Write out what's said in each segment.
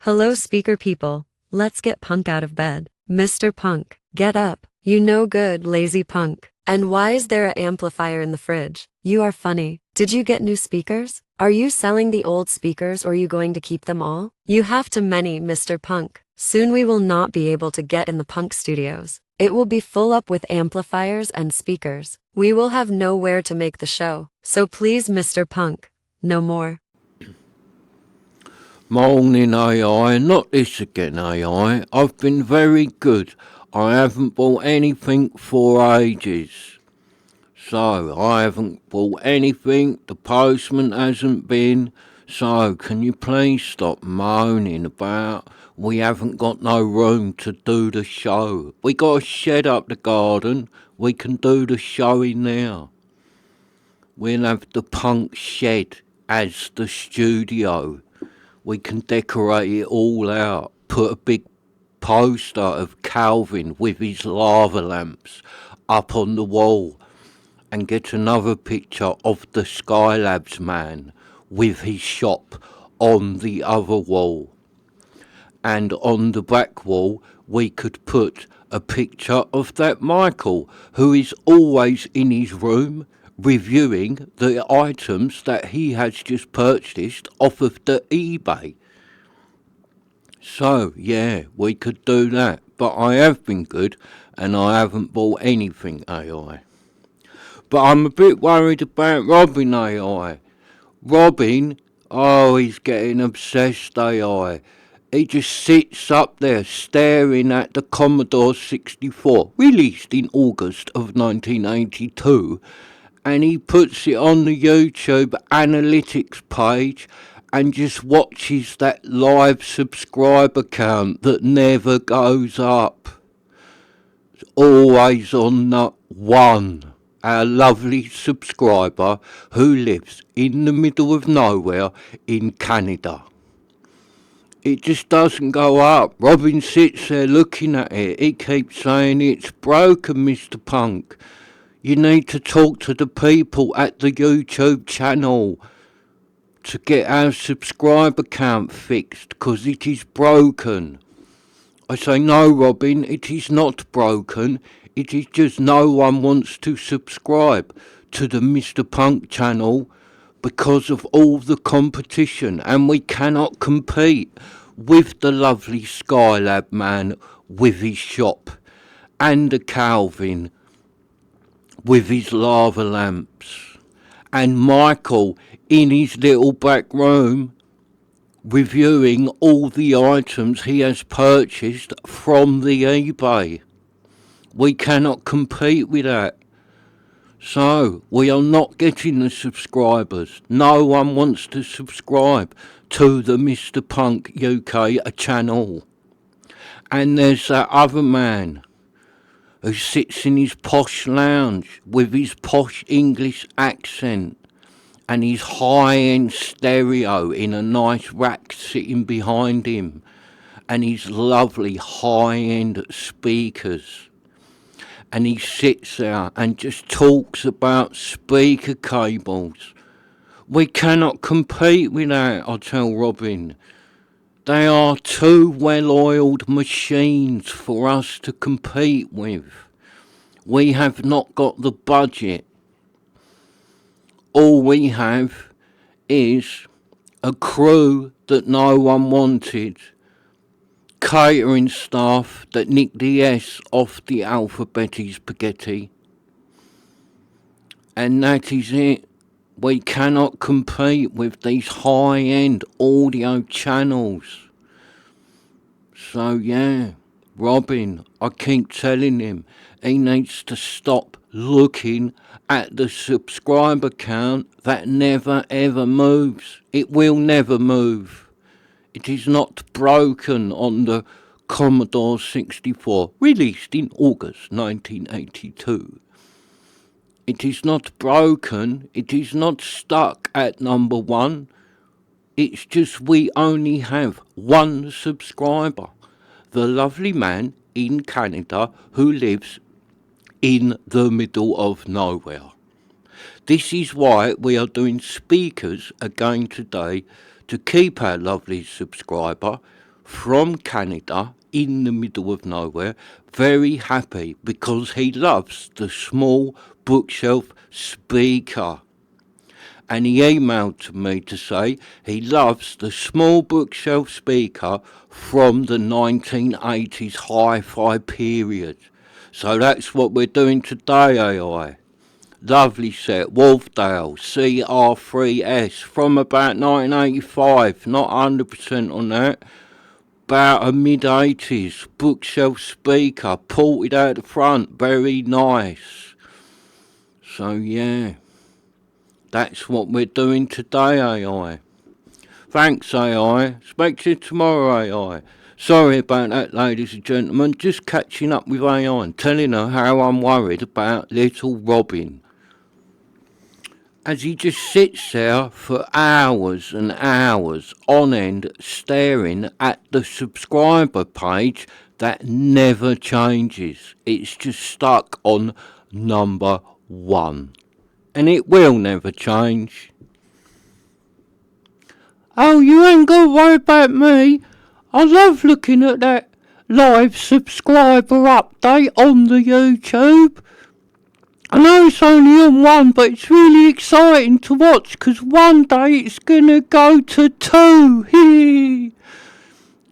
Hello, speaker people. Let's get Punk out of bed. Mr. Punk, get up. You no good, lazy punk. And why is there an amplifier in the fridge? You are funny. Did you get new speakers? Are you selling the old speakers or are you going to keep them all? You have too many, Mr. Punk. Soon we will not be able to get in the Punk studios. It will be full up with amplifiers and speakers. We will have nowhere to make the show. So please, Mr. Punk, no more. Morning AI, not this again AI. I've been very good. I haven't bought anything for ages. So, I haven't bought anything, the postman hasn't been. So, can you please stop moaning about we haven't got no room to do the show? We got a shed up the garden, we can do the show in there. We'll have the Punk shed as the studio. We can decorate it all out, put a big poster of Calvin with his lava lamps up on the wall and get another picture of the Skylabs man with his shop on the other wall. And on the back wall we could put a picture of that Michael who is always in his room reviewing the items that he has just purchased off of the eBay. So, yeah, we could do that. But I have been good and I haven't bought anything AI. But I'm a bit worried about Robin AI. Robin, oh, he's getting obsessed AI. He just sits up there staring at the Commodore 64, released in August of 1982, and he puts it on the YouTube analytics page and just watches that live subscriber count that never goes up. It's always on that one. Our lovely subscriber who lives in the middle of nowhere in Canada. It just doesn't go up. Robin sits there looking at it. He keeps saying it's broken, Mr. Punk. You need to talk to the people at the YouTube channel to get our subscriber count fixed, because it is broken. I say, no, Robin, it is not broken. It is just no one wants to subscribe to the Mr. Punk channel because of all the competition, and we cannot compete with the lovely Skylab man with his shop and the Calvin with his lava lamps, and Michael in his little back room reviewing all the items he has purchased from the eBay. We cannot compete with that. So, we are not getting the subscribers. No one wants to subscribe to the Mr. Punk UK channel. And there's that other man who sits in his posh lounge with his posh English accent and his high-end stereo in a nice rack sitting behind him and his lovely high-end speakers. And he sits there and just talks about speaker cables. We cannot compete with that, I tell Robin. They are two well-oiled machines for us to compete with. We have not got the budget. All we have is a crew that no one wanted, catering staff that nicked the S off the alphabeti spaghetti, and that is it. We cannot compete with these high-end audio channels. So yeah, Robin, I keep telling him he needs to stop looking at the subscriber count that never ever moves. It will never move. It is not broken on the Commodore 64, released in August 1982. It is not broken, it is not stuck at number one. It's just we only have one subscriber, the lovely man in Canada who lives in the middle of nowhere. This is why we are doing speakers again today, to keep our lovely subscriber from Canada in the middle of nowhere, very happy because he loves the small bookshelf speaker. And he emailed to me to say he loves the small bookshelf speaker from the 1980s hi-fi period. So that's what we're doing today, AI. Lovely set, Wharfedale CR3S from about 1985, not 100% on that. About a mid-80s bookshelf speaker, ported out the front, very nice. So yeah, that's what we're doing today, AI. Thanks, AI. Speak to you tomorrow, AI. Sorry about that, ladies and gentlemen. Just catching up with AI and telling her how I'm worried about little Robin. As he just sits there for hours and hours on end staring at the subscriber page that never changes. It's just stuck on number 1. And it will never change. Oh, you ain't got to worry about me. I love looking at that live subscriber update on the YouTube. I know it's only on 1, but it's really exciting to watch because one day it's going to go to 2. Hee.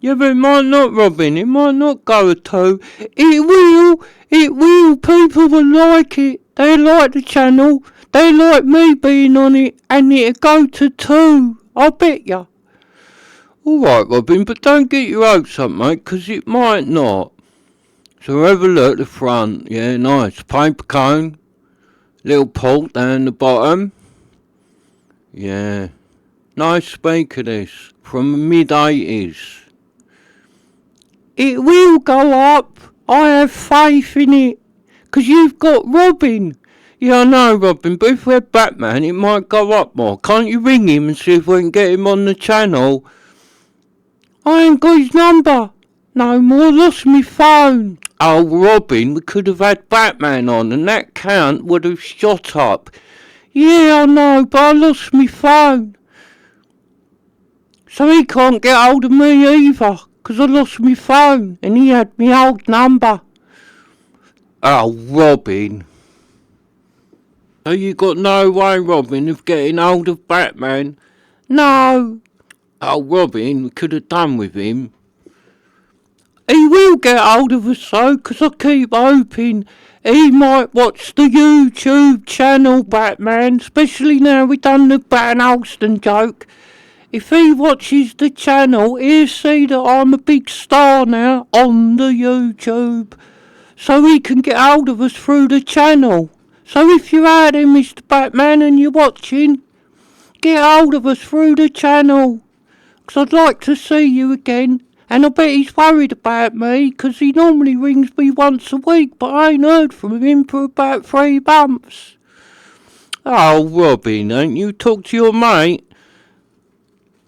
Yeah, but it might not, Robin. It might not go to 2. It will. It will. People will like it. They like the channel. They like me being on it. And it'll go to 2. I bet ya. Alright, Robin, but don't get your hopes up, mate, because it might not. So have a look at the front. Yeah, nice. Paper cone. Little port down the bottom. Yeah. Nice speaker this. From the mid-80s. It will go up. I have faith in it. Because you've got Robin. Yeah, I know, Robin, but if we had Batman, it might go up more. Can't you ring him and see if we can get him on the channel? I ain't got his number. No more, lost me phone. Oh, Robin, we could have had Batman on and that count would have shot up. Yeah, I know, but I lost me phone. So he can't get hold of me either, 'cause I lost me phone and he had me old number. Oh, Robin. So you got no way, Robin, of getting hold of Batman? No. Oh, Robin, we could have done with him. He will get hold of us though, 'cause I keep hoping he might watch the YouTube channel, Batman, especially now we done the Bat Alston joke. If he watches the channel, he'll see that I'm a big star now on the YouTube, so he can get hold of us through the channel. So if you're out there, Mr. Batman, and you're watching, get hold of us through the channel, 'cause I'd like to see you again. And I bet he's worried about me, 'cause he normally rings me once a week, but I ain't heard from him for about 3 months. Oh, Robin, ain't you talked to your mate?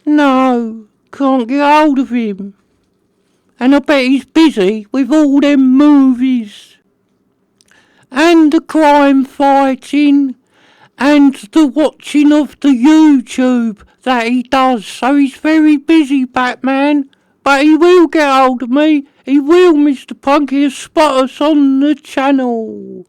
No, can't get hold of him. And I bet he's busy with all them movies. And the crime fighting. And the watching of the YouTube that he does. So he's very busy, Batman. But he will get hold of me. He will, Mr. Punk. He'll spot us on the channel.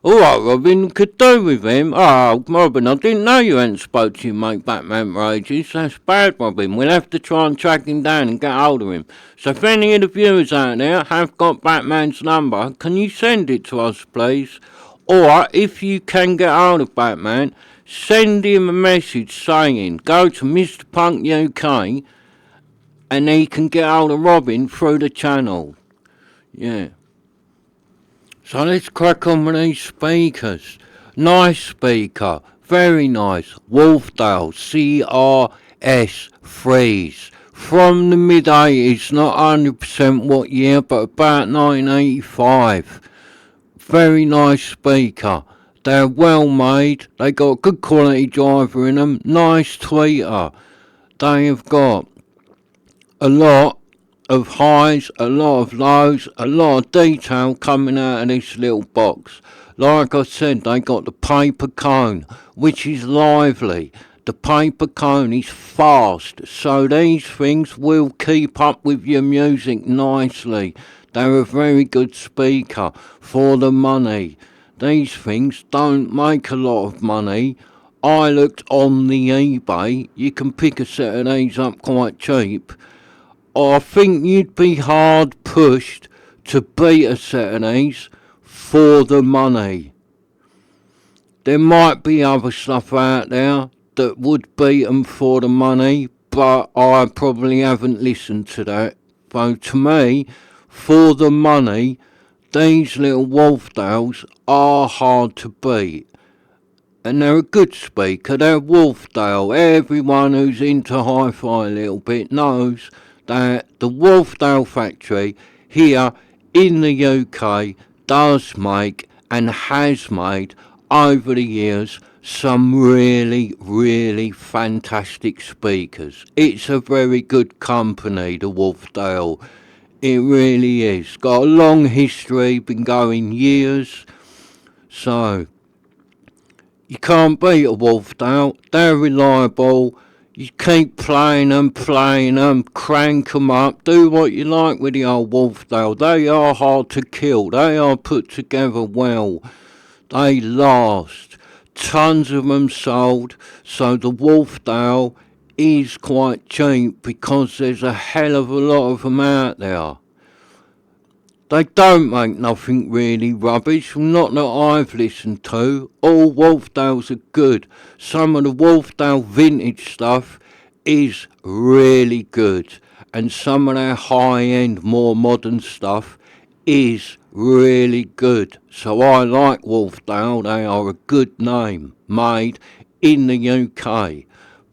Alright, Robin, could do with him. Oh, Robin, I didn't know you hadn't spoke to your mate Batman for ages. That's bad, Robin. We'll have to try and track him down and get hold of him. So if any of the viewers out there have got Batman's number, can you send it to us, please? Or, if you can get hold of Batman, send him a message saying, go to Mr. Punk UK, and he can get hold of Robin through the channel. Yeah. So let's crack on with these speakers. Nice speaker. Very nice. Wharfedale CRS 3s. From the mid-80s, not 100% what year, but about 1985. Very nice speaker. They're well made. They got a good quality driver in them. Nice tweeter. They have got a lot of highs, a lot of lows, a lot of detail coming out of this little box. Like I said, they got the paper cone, which is lively. The paper cone is fast, so these things will keep up with your music nicely. They're a very good speaker for the money. These things don't make a lot of money. I looked on the eBay. You can pick a set of these up quite cheap. I think you'd be hard pushed to beat a set of these for the money. There might be other stuff out there that would beat them for the money, but I probably haven't listened to that. So to me, for the money, these little Wharfedales are hard to beat. And they're a good speaker, they're Wharfedale. Everyone who's into hi-fi a little bit knows that the Wharfedale factory here in the UK does make and has made over the years some really fantastic speakers. It's a very good company, the Wharfedale. It really is. Got a long history, been going years. So you can't beat a Wharfedale. They're reliable. You keep playing them, crank them up, do what you like with the old Wharfedale. They are hard to kill. They are put together well. They last. Tons of them sold. So the Wharfedale is quite cheap because there's a hell of a lot of them out there. They don't make nothing really rubbish, not that I've listened to. All Wharfedales are good. Some of the Wharfedale vintage stuff is really good. And some of their high-end, more modern stuff is really good. So I like Wharfedale. They are a good name, made in the UK.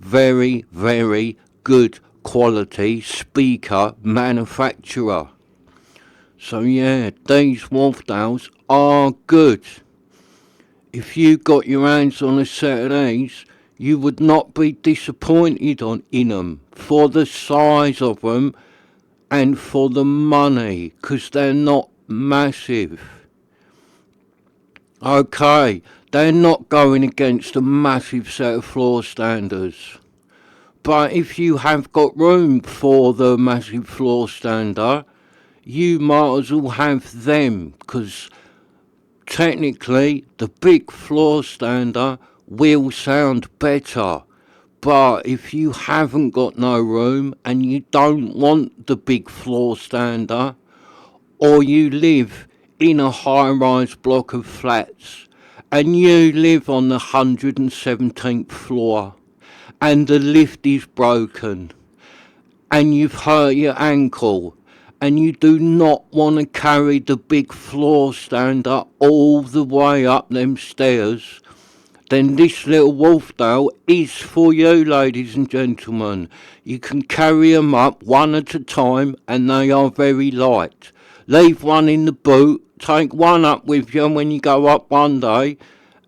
Very good quality speaker manufacturer. So yeah, these Wharfedales are good. If you got your hands on a set of these, you would not be disappointed in them for the size of them and for the money, because they're not massive. Okay, they're not going against a massive set of floor standers. But if you have got room for the massive floor stander, you might as well have them, because technically the big floor stander will sound better. But if you haven't got no room and you don't want the big floor stander, or you live in a high-rise block of flats and you live on the 117th floor and the lift is broken and you've hurt your ankle and you do not want to carry the big floor stander all the way up them stairs, then this little Wharfedale is for you, ladies and gentlemen. You can carry them up one at a time and they are very light. Leave one in the boot, take one up with you when you go up one day,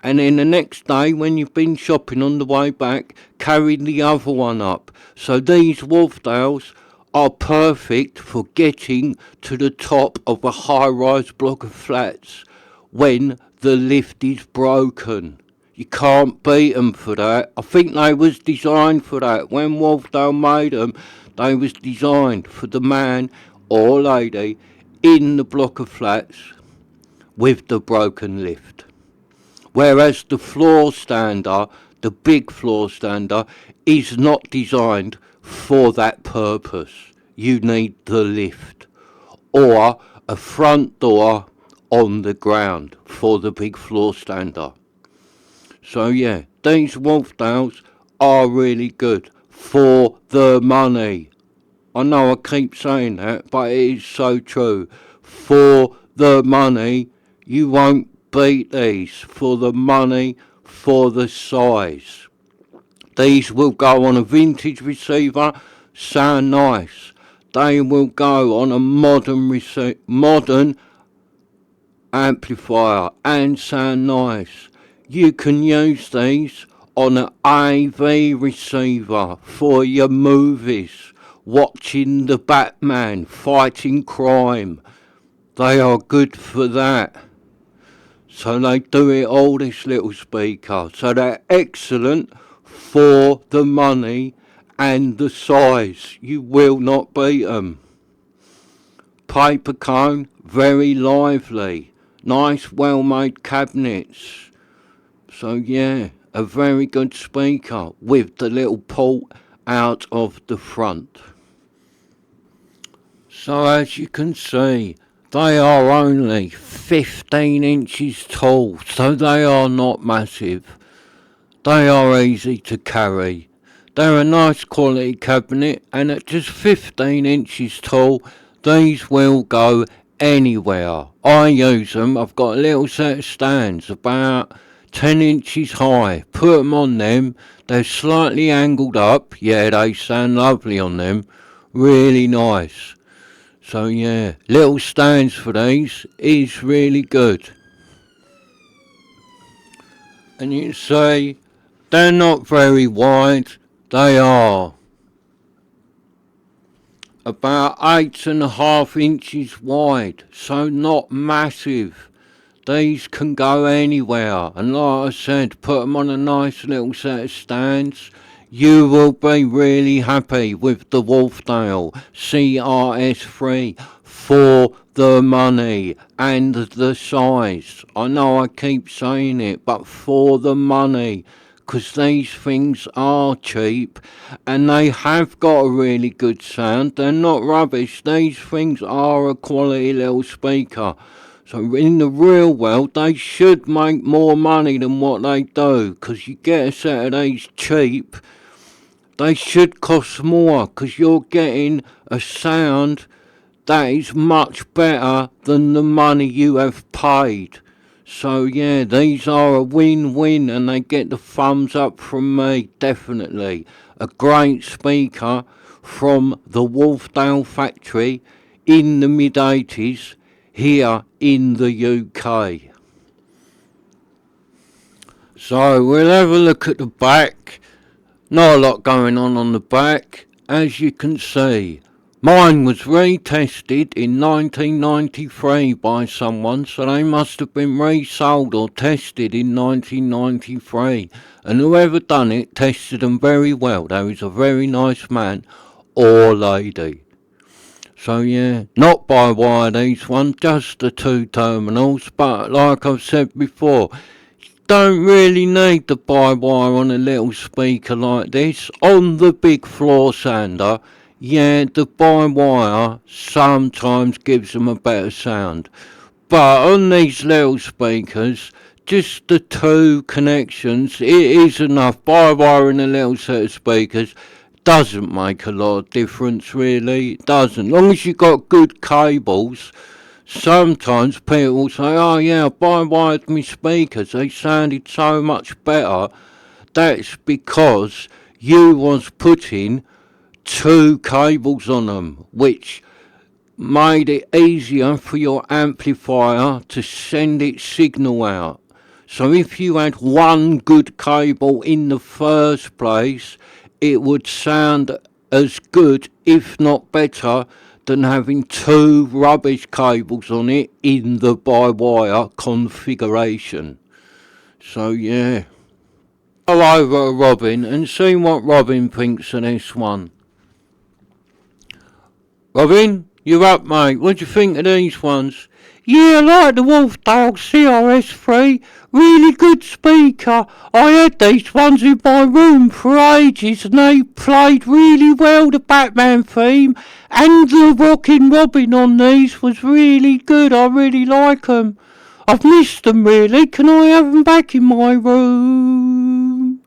and then the next day when you've been shopping on the way back, carry the other one up. So these Wharfedales are perfect for getting to the top of a high-rise block of flats when the lift is broken. You can't beat them for that. I think they was designed for that. When Wharfedale made them, they was designed for the man or lady in the block of flats with the broken lift. Whereas the floor stander, the big floor stander, is not designed for that purpose. You need the lift or a front door on the ground for the big floor stander. So yeah, these Wharfedales are really good for the money. I know I keep saying that, but it is so true. For the money, you won't beat these. For the money, for the size. These will go on a vintage receiver, sound nice. They will go on a modern amplifier and sound nice. You can use these on an AV receiver for your movies, watching the Batman, fighting crime. They are good for that. So they do it all, this little speaker. So they're excellent for the money and the size. You will not beat them. Paper cone, very lively. Nice, well-made cabinets. So yeah, a very good speaker with the little port out of the front. So as you can see, they are only 15 inches tall, so they are not massive. They are easy to carry. They're a nice quality cabinet, and at just 15 inches tall, these will go anywhere. I use them. I've got a little set of stands about 10 inches high. Put them on them. They're slightly angled up. Yeah, they stand lovely on them. Really nice. So yeah, little stands for these is really good. And you say they're not very wide. They are about 8.5 inches wide, so not massive. These can go anywhere, and like I said, put them on a nice little set of stands. You will be really happy with the Wharfedale CRS3 for the money and the size. I know I keep saying it, but for the money, because these things are cheap and they have got a really good sound. They're not rubbish. These things are a quality little speaker. So in the real world, they should make more money than what they do, because you get a set of these cheap, they should cost more, because you're getting a sound that is much better than the money you have paid. So yeah, these are a win-win, and they get the thumbs up from me, definitely. A great speaker from the Wharfedale factory in the mid-80s here in the UK. So we'll have a look at the back. Not a lot going on the back, as you can see. Mine was retested in 1993 by someone, so they must have been resold or tested in 1993. And whoever done it tested them very well. They was a very nice man or lady. So yeah, not by wire these ones, just the 2 terminals, but like I've said before, don't really need the by-wire on a little speaker like this. On the big floor sander, yeah, the by-wire sometimes gives them a better sound. But on these little speakers, just the 2 connections, it is enough. By-wire in a little set of speakers doesn't make a lot of difference, really. It doesn't. As long as you've got good cables. Sometimes people say, oh yeah, I wired my speakers, they sounded so much better. That's because you was putting 2 cables on them, which made it easier for your amplifier to send its signal out. So if you had 1 good cable in the first place, it would sound as good, if not better, than having 2 rubbish cables on it in the by-wire configuration. So yeah. Go over to Robin and see what Robin thinks of this one. Robin, you're up, mate. What do you think of these ones? Yeah, I like the Wharfedale CRS3. Really good speaker. I had these ones in my room for ages, and they played really well, the Batman theme. And the Rockin' Robin on these was really good. I really like them. I've missed them, really. Can I have them back in my room?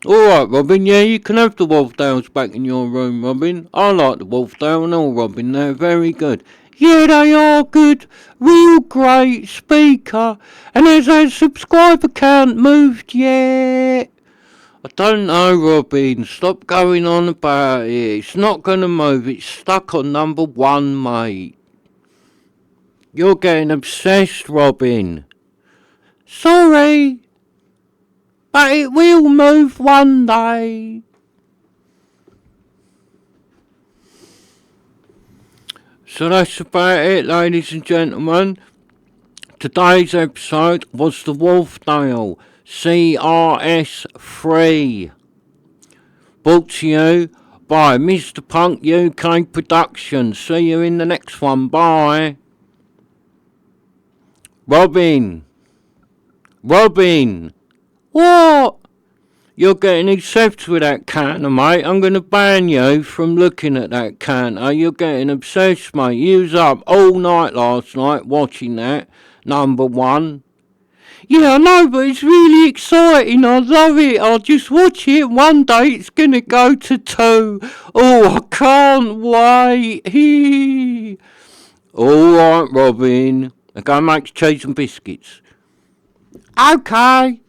Alright, Robin, yeah, you can have the Wharfedales back in your room, Robin. I like the Wharfedale and all, Robin, they're very good. Yeah, they are good. Real great speaker. And has our subscriber count moved yet? I don't know, Robin. Stop going on about it. It's not going to move. It's stuck on number 1, mate. You're getting obsessed, Robin. Sorry. But it will move one day. So that's about it, ladies and gentlemen. Today's episode was the Wharfedale CRS 3. Brought to you by Mr. Punk UK Productions. See you in the next one. Bye. Robin. What? You're getting obsessed with that counter, mate. I'm going to ban you from looking at that counter. You're getting obsessed, mate. You was up all night last night watching that. Number one. Yeah, I know, but it's really exciting. I love it. I'll just watch it. One day it's going to go to 2. Oh, I can't wait. All right, Robin. I go make cheese and biscuits. Okay.